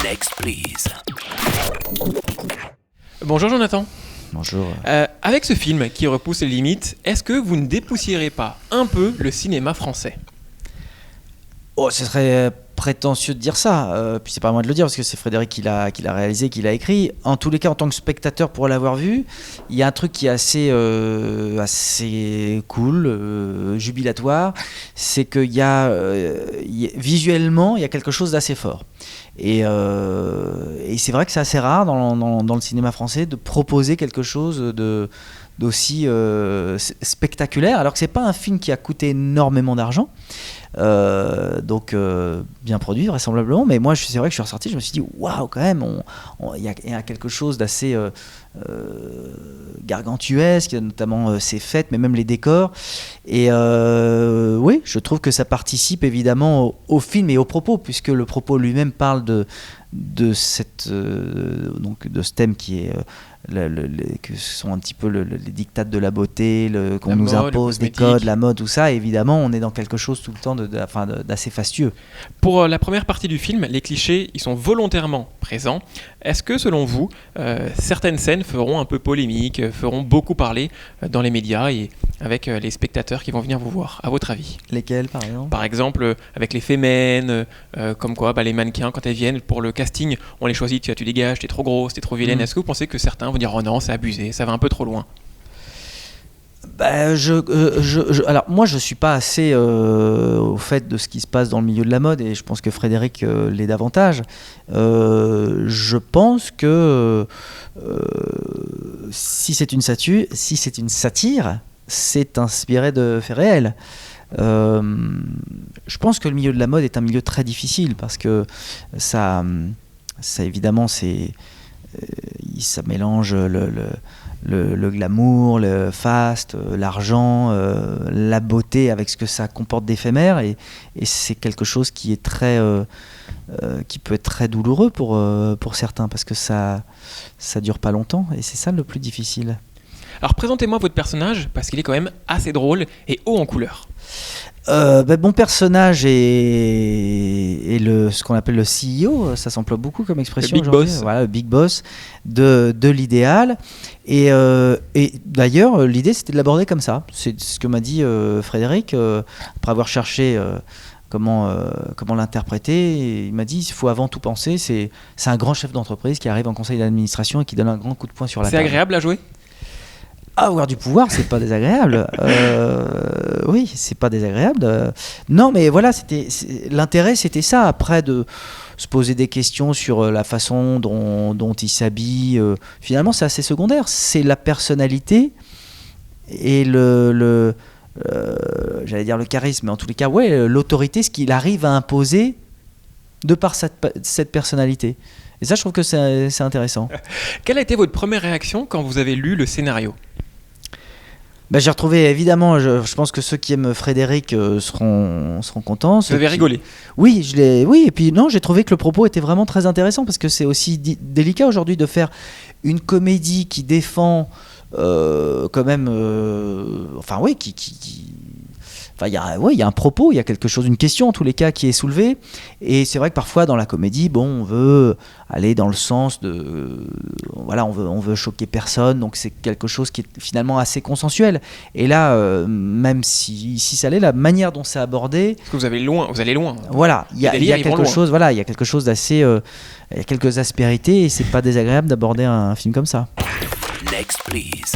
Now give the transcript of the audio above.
Next, please. Bonjour Jonathan. Bonjour. Avec ce film qui repousse les limites, est-ce que vous ne dépoussiérez pas un peu le cinéma français ? Oh, ce serait prétentieux de dire ça. Puis c'est pas à moi de le dire parce que c'est Frédéric qui l'a réalisé, qui l'a écrit. En tous les cas, en tant que spectateur, pour l'avoir vu, il y a un truc qui est assez cool, jubilatoire. C'est qu'il y a visuellement, il y a quelque chose d'assez fort. Et c'est vrai que c'est assez rare dans le cinéma français de proposer quelque chose d'aussi spectaculaire, alors que c'est pas un film qui a coûté énormément d'argent. Donc bien produit vraisemblablement, mais moi c'est vrai que je suis ressorti, je me suis dit waouh, quand même il y a quelque chose d'assez gargantuesque, notamment ses fêtes, mais même les décors. Et oui, je trouve que ça participe évidemment au film et au propos, puisque le propos lui-même parle de ce thème qui est que ce sont un petit peu les dictats de la beauté, qu'on nous impose des codes, la mode, tout ça. Et évidemment, on est dans quelque chose tout le temps d'assez fastueux. Pour la première partie du film, les clichés, ils sont volontairement présents. Est-ce que, selon vous, certaines scènes feront un peu polémique, feront beaucoup parler dans les médias et avec les spectateurs qui vont venir vous voir, à votre avis ? Lesquelles, par exemple ? Par exemple, avec les fémènes, comme quoi les mannequins, quand elles viennent pour le casting, on les choisit, tu dégages, t'es trop grosse, t'es trop vilaine. Est-ce que vous pensez que certains vont dire oh non, c'est abusé, ça va un peu trop loin ? Alors moi je suis pas assez au fait de ce qui se passe dans le milieu de la mode, et je pense que Frédéric l'est davantage. Je pense que si c'est une satire, c'est inspiré de faits réels. Je pense que le milieu de la mode est un milieu très difficile parce que ça évidemment ça mélange le glamour, le faste, l'argent, la beauté avec ce que ça comporte d'éphémère, et c'est quelque chose qui est qui peut être très douloureux pour certains parce que ça dure pas longtemps, et c'est ça le plus difficile. Alors présentez-moi votre personnage parce qu'il est quand même assez drôle et haut en couleur. Mon personnage est ce qu'on appelle le CEO, ça s'emploie beaucoup comme expression. Le big boss. Voilà, le big boss de l'idéal. Et d'ailleurs, l'idée c'était de l'aborder comme ça. C'est ce que m'a dit Frédéric, après avoir cherché comment l'interpréter. Il m'a dit il faut avant tout penser, c'est un grand chef d'entreprise qui arrive en conseil d'administration et qui donne un grand coup de poing sur la table. C'est agréable à jouer ? Avoir du pouvoir, c'est pas désagréable. Oui, c'est pas désagréable. Non, mais voilà, l'intérêt, c'était ça. Après, de se poser des questions sur la façon dont il s'habille. Finalement, c'est assez secondaire. C'est la personnalité et j'allais dire le charisme, mais en tous les cas, ouais, l'autorité, ce qu'il arrive à imposer de par cette personnalité. Et ça, je trouve que c'est intéressant. Quelle a été votre première réaction quand vous avez lu le scénario ? J'ai retrouvé, évidemment, je pense que ceux qui aiment Frédéric seront contents. Vous avez rigolé ? Oui, et puis non, j'ai trouvé que le propos était vraiment très intéressant parce que c'est aussi délicat aujourd'hui de faire une comédie qui défend quand même, il y a un propos, il y a quelque chose, une question en tous les cas qui est soulevée, et c'est vrai que parfois dans la comédie, on veut aller dans le sens on veut choquer personne, donc c'est quelque chose qui est finalement assez consensuel. Et là, même si ça l'est, la manière dont c'est abordé, parce que vous allez loin. Voilà, il y a quelque chose, il y a quelque chose d'assez, il y a quelques aspérités, et c'est pas désagréable d'aborder un film comme ça. Next, please.